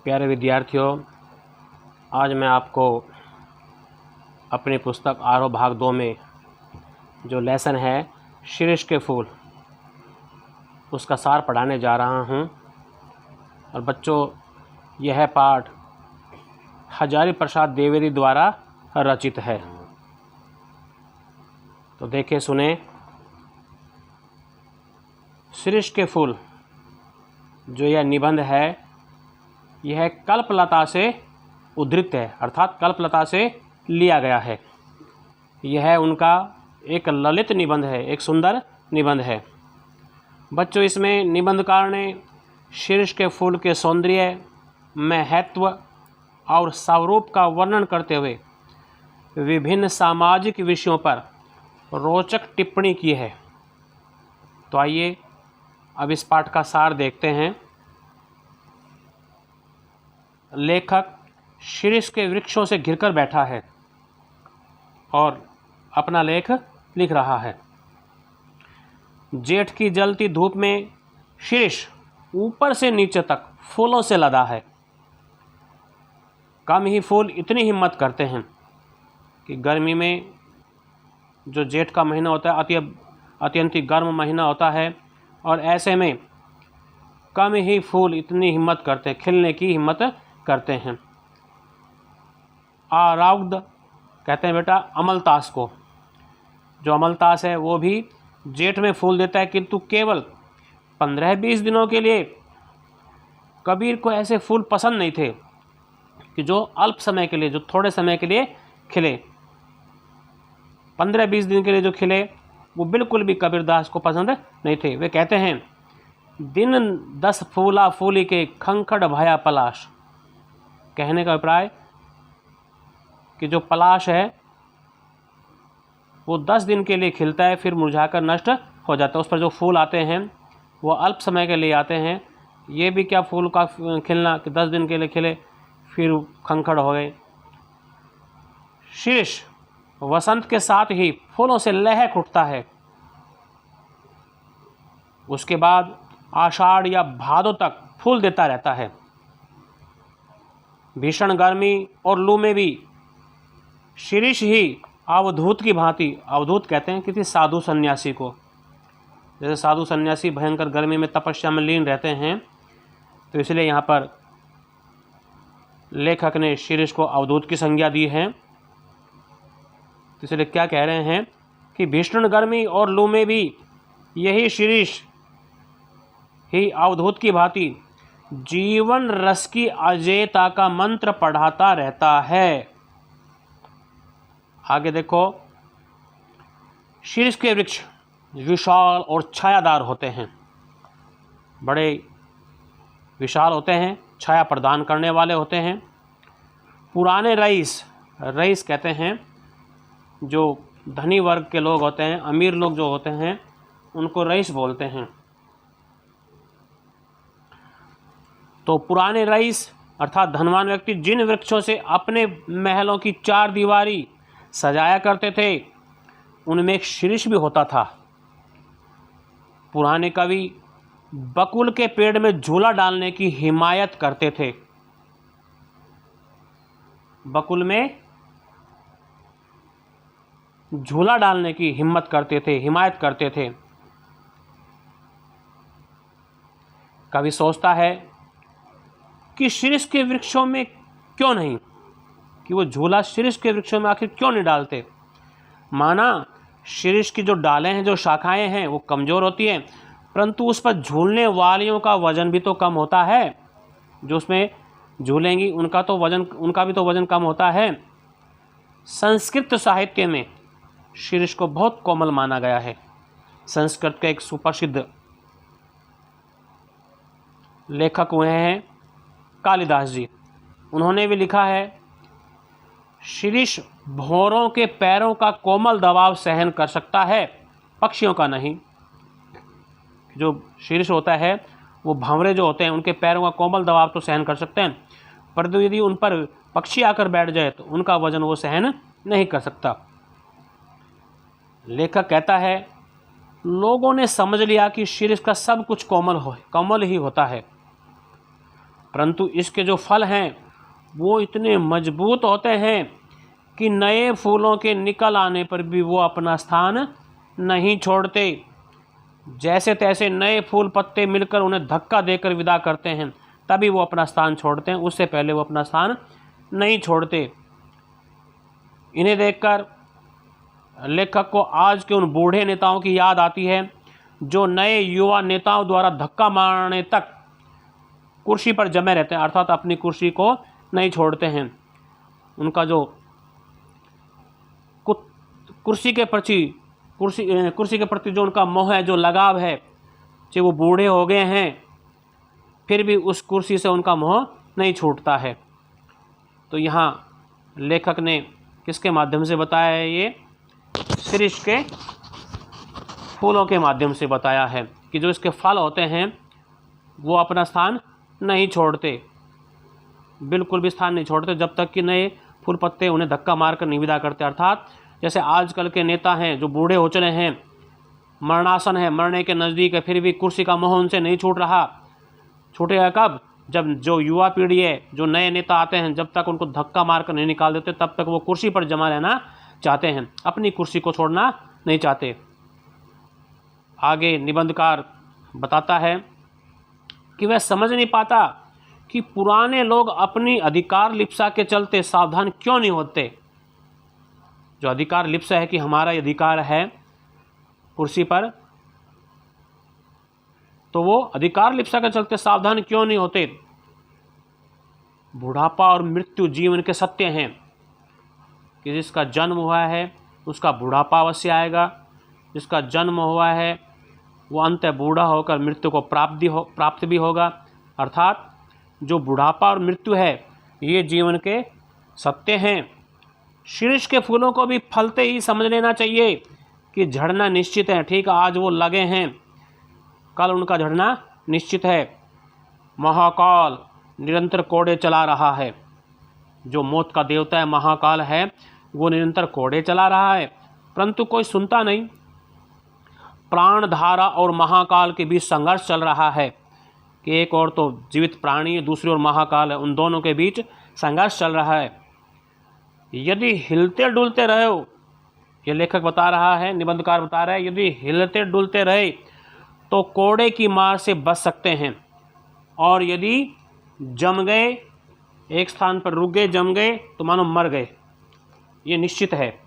प्यारे विद्यार्थियों, आज मैं आपको अपनी पुस्तक आरोह भाग 2 में जो लेसन है शीर्ष के फूल, उसका सार पढ़ाने जा रहा हूँ। और बच्चों, यह पाठ हजारी प्रसाद द्विवेदी द्वारा रचित है। तो देखें, सुने। शीर्ष के फूल जो यह निबंध है, यह कल्पलता से उद्धृत है, अर्थात कल्पलता से लिया गया है। यह उनका एक ललित निबंध है, एक सुंदर निबंध है। बच्चों, इसमें निबंधकार ने शीर्ष के फूल के सौंदर्य, महत्व और स्वरूप का वर्णन करते हुए विभिन्न सामाजिक विषयों पर रोचक टिप्पणी की है। तो आइए अब इस पाठ का सार देखते हैं। लेखक शीर्ष के वृक्षों से घिरकर बैठा है और अपना लेख लिख रहा है। जेठ की जलती धूप में शीर्ष ऊपर से नीचे तक फूलों से लदा है। कम ही फूल इतनी हिम्मत करते हैं कि गर्मी में, जो जेठ का महीना होता है, अत्यंत गर्म महीना होता है, और ऐसे में कम ही फूल इतनी हिम्मत करते हैं, खिलने की हिम्मत करते हैं। आराउद कहते हैं बेटा अमलतास को। जो अमलतास है वो भी जेठ में फूल देता है, किंतु केवल 15-20 दिनों के लिए। कबीर को ऐसे फूल पसंद नहीं थे कि जो अल्प समय के लिए, जो थोड़े समय के लिए खिले। 15-20 दिन के लिए जो खिले वो बिल्कुल भी कबीरदास को पसंद नहीं थे। वे कहते हैं, दिन 10 फूला फूली के खंखड़ भया पलाश। कहने का अभिप्राय कि जो पलाश है वो 10 दिन के लिए खिलता है, फिर मुरझाकर नष्ट हो जाता है। उस पर जो फूल आते हैं वो अल्प समय के लिए आते हैं। ये भी क्या फूल का खिलना कि 10 दिन के लिए खिले फिर खंखड़ हो गए। शीर्ष वसंत के साथ ही फूलों से लहक उठता है। उसके बाद आषाढ़ या भादों तक फूल देता रहता है। भीषण गर्मी और लू में भी शीर्ष ही अवधूत की भांति, अवधूत कहते हैं किसी साधु सन्यासी को। जैसे साधु सन्यासी भयंकर गर्मी में तपस्या में लीन रहते हैं, तो इसलिए यहाँ पर लेखक ने शीर्ष को अवधूत की संज्ञा दी है। तो इसलिए क्या कह रहे हैं कि भीषण गर्मी और लू में भी यही शीर्ष ही अवधूत की भांति जीवन रस की अजेयता का मंत्र पढ़ाता रहता है। आगे देखो, शीर्ष के वृक्ष विशाल और छायादार होते हैं, बड़े विशाल होते हैं, छाया प्रदान करने वाले होते हैं। पुराने रईस, रईस कहते हैं जो धनी वर्ग के लोग होते हैं, अमीर लोग जो होते हैं, उनको रईस बोलते हैं। तो पुराने रईस अर्थात धनवान व्यक्ति जिन वृक्षों से अपने महलों की 4 दीवारी सजाया करते थे, उनमें एक शीर्ष भी होता था। पुराने कवि बकुल के पेड़ में झूला डालने की हिमायत करते थे। बकुल में झूला डालने की हिम्मत करते थे, हिमायत करते थे। कवि सोचता है कि शीर्ष के वृक्षों में क्यों नहीं, कि वो झूला शीर्ष के वृक्षों में आखिर क्यों नहीं डालते। माना शीर्ष की जो डालें हैं, जो शाखाएं हैं, वो कमज़ोर होती हैं, परंतु उस पर झूलने वालियों का वजन भी तो कम होता है। जो उसमें झूलेंगी उनका भी तो वजन कम होता है। संस्कृत साहित्य में शीर्ष को बहुत कोमल माना गया है। संस्कृत के एक सुप्रसिद्ध लेखक हुए हैं कालिदास जी। उन्होंने भी लिखा है, शीर्ष भौरों के पैरों का कोमल दबाव सहन कर सकता है, पक्षियों का नहीं। जो शीर्ष होता है वो भंवरे जो होते हैं, उनके पैरों का कोमल दबाव तो सहन कर सकते हैं, परंतु यदि उन पर पक्षी आकर बैठ जाए तो उनका वजन वो सहन नहीं कर सकता। लेखक कहता है, लोगों ने समझ लिया कि शीर्ष का सब कुछ कोमल ही होता है। परंतु इसके जो फल हैं वो इतने मजबूत होते हैं कि नए फूलों के निकल आने पर भी वो अपना स्थान नहीं छोड़ते। जैसे तैसे नए फूल पत्ते मिलकर उन्हें धक्का देकर विदा करते हैं, तभी वो अपना स्थान छोड़ते हैं, उससे पहले वो अपना स्थान नहीं छोड़ते। इन्हें देखकर लेखक को आज के उन बूढ़े नेताओं की याद आती है जो नए युवा नेताओं द्वारा धक्का मारने तक कुर्सी पर जमे रहते हैं, अर्थात अपनी कुर्सी को नहीं छोड़ते हैं। उनका जो कुर्सी के प्रति जो उनका मोह है, जो लगाव है, चाहे वो बूढ़े हो गए हैं फिर भी उस कुर्सी से उनका मोह नहीं छूटता है। तो यहाँ लेखक ने किसके माध्यम से बताया है? ये शिरीष के फूलों के माध्यम से बताया है कि जो इसके फल होते हैं वो अपना स्थान नहीं छोड़ते, बिल्कुल भी स्थान नहीं छोड़ते जब तक कि नए फूल पत्ते उन्हें धक्का मारकर नहीं विदा करते। अर्थात जैसे आजकल के नेता हैं जो बूढ़े हो चले हैं, मरणासन है, मरने के नज़दीक है, फिर भी कुर्सी का मोह उनसे नहीं छूट रहा। छूटेगा कब? जब जो युवा पीढ़ी है, जो नए नेता आते हैं, जब तक उनको धक्का मारकर नहीं निकाल देते तब तक वो कुर्सी पर जमा रहना चाहते हैं, अपनी कुर्सी को छोड़ना नहीं चाहते। आगे निबंधकार बताता है कि वह समझ नहीं पाता कि पुराने लोग अपनी अधिकार लिप्सा के चलते सावधान क्यों नहीं होते। जो अधिकार लिप्सा है कि हमारा अधिकार है कुर्सी पर, तो वो अधिकार लिप्सा के चलते सावधान क्यों नहीं होते। बुढ़ापा और मृत्यु जीवन के सत्य हैं कि जिसका जन्म हुआ है उसका बुढ़ापा अवश्य आएगा, जिसका जन्म हुआ है वो अंत बूढ़ा होकर मृत्यु को प्राप्त भी होगा। अर्थात जो बुढ़ापा और मृत्यु है ये जीवन के सत्य हैं। शीर्ष के फूलों को भी फलते ही समझ लेना चाहिए कि झड़ना निश्चित है। ठीक, आज वो लगे हैं, कल उनका झड़ना निश्चित है। महाकाल निरंतर कोड़े चला रहा है, जो मौत का देवता है, महाकाल है, वो निरंतर कोड़े चला रहा है, परंतु कोई सुनता नहीं। प्राणधारा और महाकाल के बीच संघर्ष चल रहा है कि एक और तो जीवित प्राणी है, दूसरी ओर महाकाल है, उन दोनों के बीच संघर्ष चल रहा है। यदि हिलते डुलते रहे हो, ये लेखक बता रहा है, निबंधकार बता रहा है, यदि हिलते डुलते रहे तो कोड़े की मार से बच सकते हैं, और यदि जम गए, एक स्थान पर रुक गए, जम गए, तो मानो मर गए, ये निश्चित है।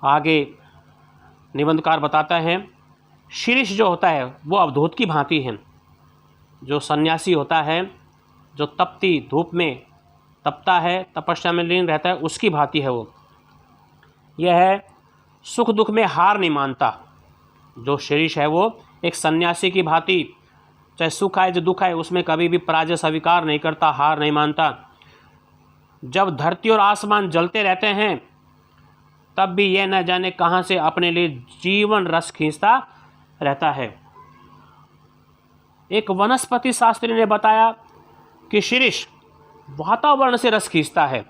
आगे निबंधकार बताता है शीर्ष जो होता है वो अवधूत की भांति है। जो सन्यासी होता है, जो तपती धूप में तपता है, तपस्या में लीन रहता है, उसकी भांति है वो। यह है सुख दुख में हार नहीं मानता। जो शीर्ष है वो एक सन्यासी की भांति, चाहे सुख आए जो दुख आए, उसमें कभी भी पराजय स्वीकार नहीं करता, हार नहीं मानता। जब धरती और आसमान जलते रहते हैं तब भी यह न जाने कहाँ से अपने लिए जीवन रस खींचता रहता है। एक वनस्पति शास्त्री ने बताया कि शीर्ष वातावरण से रस खींचता है,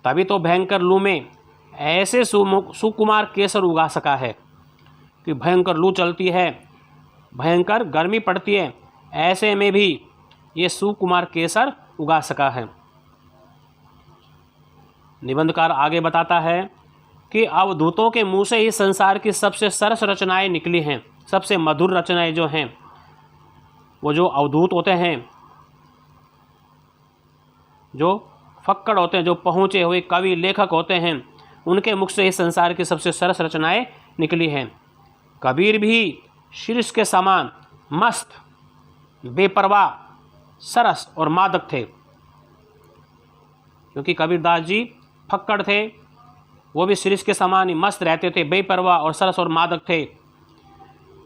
तभी तो भयंकर लू में ऐसे सुकुमार केसर उगा सका है कि भयंकर लू चलती है, भयंकर गर्मी पड़ती है, ऐसे में भी ये सुकुमार केसर उगा सका है। निबंधकार आगे बताता है कि अवधूतों के मुंह से ही संसार की सबसे सरस रचनाएं निकली हैं। सबसे मधुर रचनाएं जो हैं वो जो अवधूत होते हैं, जो फक्कड़ होते हैं, जो पहुँचे हुए कवि लेखक होते हैं, उनके मुख से ही संसार की सबसे सरस रचनाएं निकली हैं। कबीर भी शीर्ष के समान मस्त, बेपरवाह, सरस और मादक थे, क्योंकि कबीरदास जी फक्कड़ थे, वो भी शीर्ष के समान ही मस्त रहते थे, बेपरवाह और सरस और मादक थे।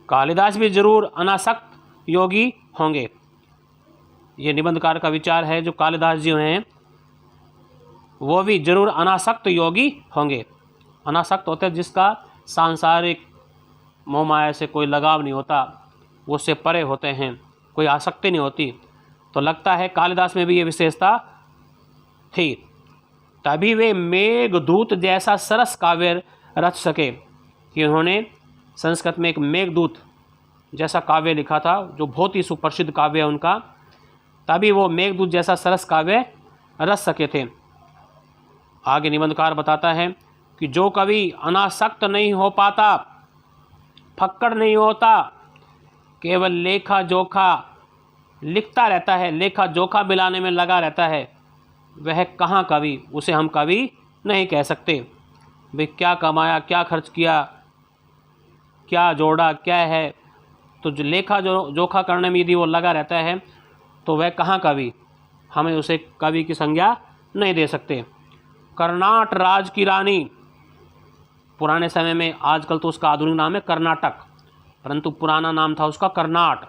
कालिदास भी जरूर अनासक्त योगी होंगे। ये निबंधकार का विचार है। जो कालिदास जी हैं वो भी जरूर अनासक्त योगी होंगे। अनासक्त होते हैं जिसका सांसारिक मोह माया से कोई लगाव नहीं होता, वो उससे परे होते हैं, कोई आसक्ति नहीं होती। तो लगता है कालिदास में भी ये विशेषता थी, तभी वे मेघदूत जैसा सरस काव्य रच सके कि उन्होंने संस्कृत में एक मेघदूत जैसा काव्य लिखा था, जो बहुत ही सुप्रसिद्ध काव्य है उनका, तभी वो मेघदूत जैसा सरस काव्य रच सके थे। आगे निबंधकार बताता है कि जो कवि अनासक्त नहीं हो पाता, फक्कड़ नहीं होता, केवल लेखा जोखा लिखता रहता है, लेखा जोखा मिलाने में लगा रहता है, वह कहाँ कवि, उसे हम कवि नहीं कह सकते। भाई क्या कमाया, क्या खर्च किया, क्या जोड़ा, क्या है, तो जो लेखा जोखा करने में यदि वो लगा रहता है तो वह कहाँ कवि, हमें उसे कवि की संज्ञा नहीं दे सकते। कर्नाट राज की रानी, पुराने समय में, आजकल तो उसका आधुनिक नाम है कर्नाटक, परंतु पुराना नाम था उसका कर्नाट।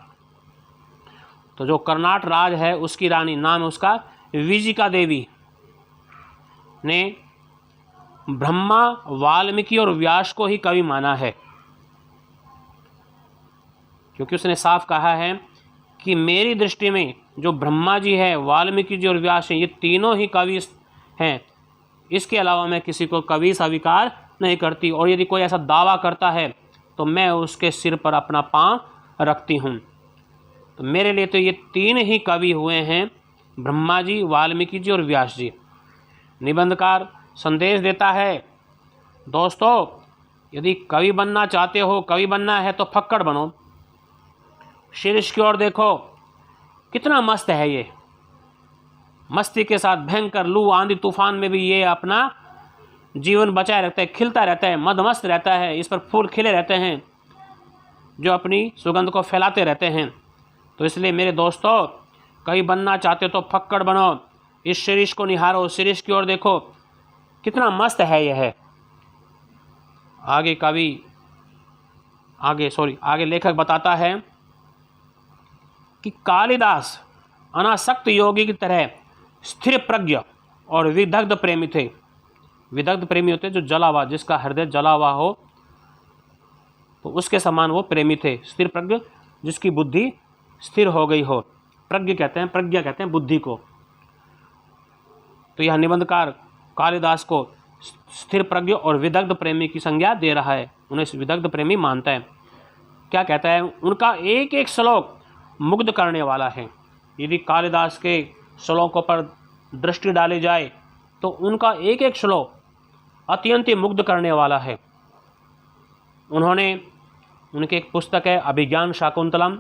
तो जो कर्नाट राज है उसकी रानी, नाम है उसका विजिका देवी, ने ब्रह्मा, वाल्मीकि और व्यास को ही कवि माना है, क्योंकि उसने साफ कहा है कि मेरी दृष्टि में जो ब्रह्मा जी है, वाल्मीकि जी और व्यास हैं, ये तीनों ही कवि हैं, इसके अलावा मैं किसी को कवि स्वीकार नहीं करती, और यदि कोई ऐसा दावा करता है तो मैं उसके सिर पर अपना पाँव रखती हूँ। तो मेरे लिए तो ये तीन ही कवि हुए हैं, ब्रह्मा जी, वाल्मीकि जी और व्यास जी। निबंधकार संदेश देता है, दोस्तों यदि कवि बनना चाहते हो, कवि बनना है तो फक्कड़ बनो। शीर्ष की ओर देखो, कितना मस्त है ये, मस्ती के साथ भयंकर लू आंधी तूफान में भी ये अपना जीवन बचाए रखता है, खिलता रहता है, मदमस्त रहता है, इस पर फूल खिले रहते हैं जो अपनी सुगंध को फैलाते रहते हैं। तो इसलिए मेरे दोस्तों, कवि बनना चाहते हो तो फक्कड़ बनो। इस शीर्ष को निहारो, शीर्ष की ओर देखो, कितना मस्त है यह। आगे लेखक बताता है कि कालिदास अनासक्त योगी की तरह स्थिर प्रज्ञ और विदग्ध प्रेमी थे। विदग्ध प्रेमी होते जो जला हुआ, जिसका हृदय जला हुआ हो, तो उसके समान वो प्रेमी थे। स्थिर प्रज्ञ, जिसकी बुद्धि स्थिर हो गई हो, प्रज्ञा कहते हैं बुद्धि को। तो यह निबंधकार कालिदास को स्थिर प्रज्ञ और विदग्ध प्रेमी की संज्ञा दे रहा है, उन्हें विदग्ध प्रेमी मानता है। क्या कहता है, उनका एक एक श्लोक मुग्ध करने वाला है। यदि कालिदास के श्लोकों पर दृष्टि डाली जाए तो उनका एक एक श्लोक अत्यंत मुग्ध करने वाला है। उनकी एक पुस्तक है अभिज्ञान शाकुंतलम,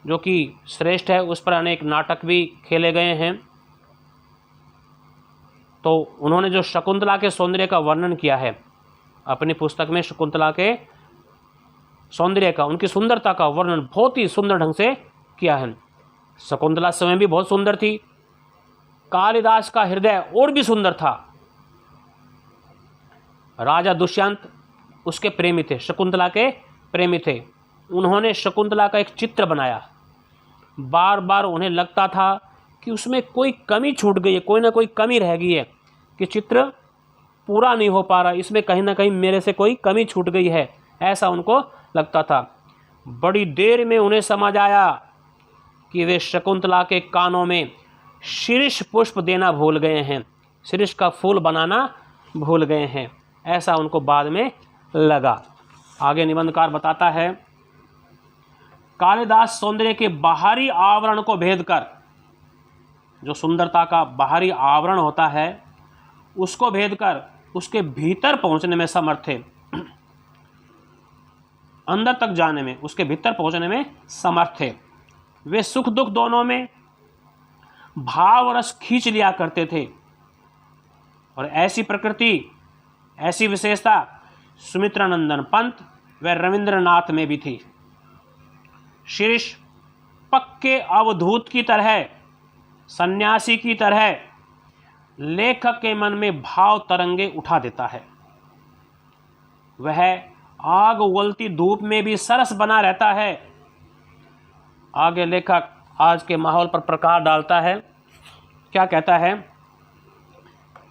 जो कि श्रेष्ठ है, उस पर अनेक नाटक भी खेले गए हैं। तो उन्होंने जो शकुंतला के सौंदर्य का वर्णन किया है अपनी पुस्तक में, शकुंतला के सौंदर्य का, उनकी सुंदरता का वर्णन बहुत ही सुंदर ढंग से किया है। शकुंतला स्वयं भी बहुत सुंदर थी, कालिदास का हृदय और भी सुंदर था। राजा दुष्यंत उसके प्रेमी थे, शकुंतला के प्रेमी थे। उन्होंने शकुंतला का एक चित्र बनाया, बार बार उन्हें लगता था कि उसमें कोई कमी छूट गई है, कोई ना कोई कमी रह गई है, कि चित्र पूरा नहीं हो पा रहा, इसमें कहीं ना कहीं मेरे से कोई कमी छूट गई है, ऐसा उनको लगता था। बड़ी देर में उन्हें समझ आया कि वे शकुंतला के कानों में शीर्ष पुष्प देना भूल गए हैं, शीर्ष का फूल बनाना भूल गए हैं, ऐसा उनको बाद में लगा। आगे निबंधकार बताता है, कालिदास सौंदर्य के बाहरी आवरण को भेद कर, जो सुंदरता का बाहरी आवरण होता है उसको भेद कर उसके भीतर पहुंचने में समर्थ थे, अंदर तक जाने में, उसके भीतर पहुंचने में समर्थ थे। वे सुख दुख दोनों में भाव रस खींच लिया करते थे, और ऐसी प्रकृति, ऐसी विशेषता सुमित्रानंदन पंत व रविंद्रनाथ में भी थी। शीर्ष पक्के अवधूत की तरह, सन्यासी की तरह लेखक के मन में भाव तरंगे उठा देता है। वह आग उगलती धूप में भी सरस बना रहता है। आगे लेखक आज के माहौल पर प्रकाश डालता है। क्या कहता है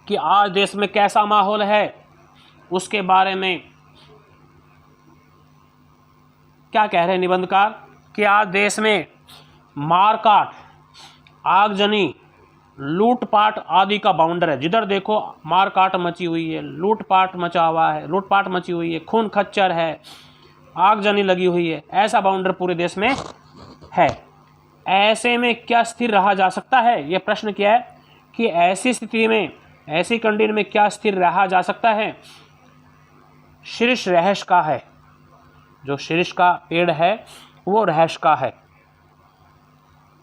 कि आज देश में कैसा माहौल है, उसके बारे में क्या कह रहे हैं निबंधकार, कि आज देश में मारकाट, आगजनी, लूटपाट आदि का बाउंडर है। जिधर देखो मारकाट मची हुई है, लूटपाट मचा हुआ है, लूटपाट मची हुई है, खून खच्चर है, आगजनी लगी हुई है, ऐसा बाउंड्री पूरे देश में है। ऐसे में क्या स्थिर रहा जा सकता है? ये प्रश्न क्या है कि ऐसी स्थिति में, ऐसी कंडीशन में क्या स्थिर रहा जा सकता है? शीर्ष रहस्य का है, जो शीर्ष का पेड़ है वो रहस्य का है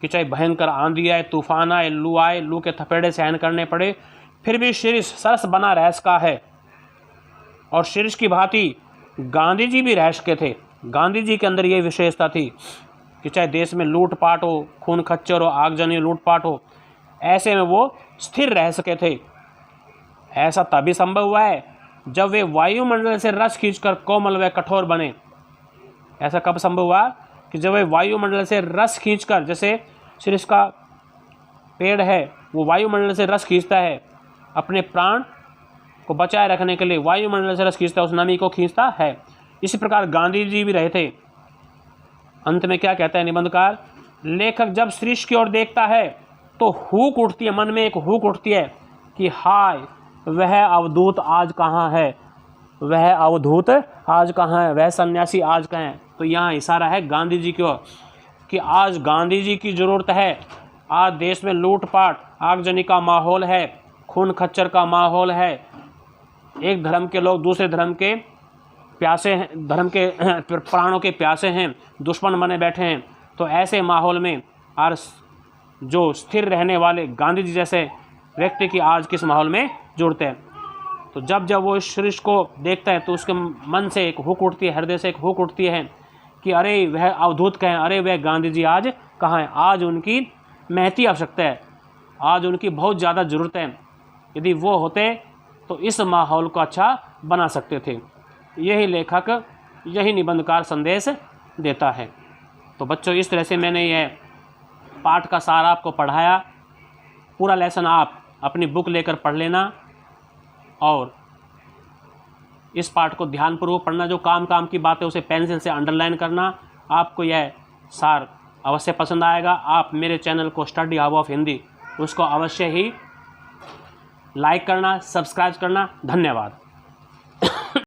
कि चाहे भयंकर आंधी आए, तूफान आए, लू के थपेड़े सहन करने पड़े, फिर भी शीर्ष सरस बना रहस्य का है। और शीर्ष की भांति गांधी जी भी रहस्य के थे। गांधी जी के अंदर ये विशेषता थी कि चाहे देश में लूटपाट हो, खून खच्चर हो, आगजनी लूटपाट हो, ऐसे में वो स्थिर रह सके थे। ऐसा तभी संभव हुआ है जब वे वायुमंडल से रस खींचकर कोमल व कठोर बने। ऐसा कब संभव हुआ कि जब वे वायुमंडल से रस खींचकर, जैसे शीर्ष का पेड़ है वो वायुमंडल से रस खींचता है, अपने प्राण को बचाए रखने के लिए वायुमंडल से रस खींचता है, उस नमी को खींचता है। इसी प्रकार गांधी जी भी रहे थे। अंत में क्या कहता है निबंधकार? लेखक जब शीर्ष की ओर देखता है तो हुक उठती है, मन में एक हुक उठती है कि हाय वह अवधूत आज कहाँ है, वह अवधूत आज कहाँ है, वह सन्यासी आज कहाँ है। तो यहाँ इशारा है गांधी जी की ओर कि आज गांधी जी की ज़रूरत है। आज देश में लूटपाट, आगजनी का माहौल है, खून खच्चर का माहौल है, एक धर्म के लोग दूसरे धर्म के प्यासे हैं, धर्म के प्राणों के प्यासे हैं, दुश्मन बने बैठे हैं। तो ऐसे माहौल में और जो स्थिर रहने वाले गांधी जी जैसे व्यक्ति की आज किस माहौल में जुड़ते हैं। तो जब जब वो इस शीर्ष को देखता है तो उसके मन से एक हुक उठती है, हृदय से एक हुक उठती है कि अरे वह अवधूत कहें, अरे वह गांधी जी आज कहाँ हैं। आज उनकी महती आवश्यकता है, आज उनकी बहुत ज़्यादा ज़रूरत है। यदि वो होते तो इस माहौल को अच्छा बना सकते थे। यही लेखक, यही निबंधकार संदेश देता है। तो बच्चों, इस तरह से मैंने यह पाठ का सार आपको पढ़ाया। पूरा लेसन आप अपनी बुक लेकर पढ़ लेना और इस पाठ को ध्यानपूर्वक पढ़ना। जो काम की बात है उसे पेंसिल से अंडरलाइन करना। आपको यह सार अवश्य पसंद आएगा। आप मेरे चैनल को स्टडी हब ऑफ हिंदी उसको अवश्य ही लाइक करना, सब्सक्राइब करना। धन्यवाद।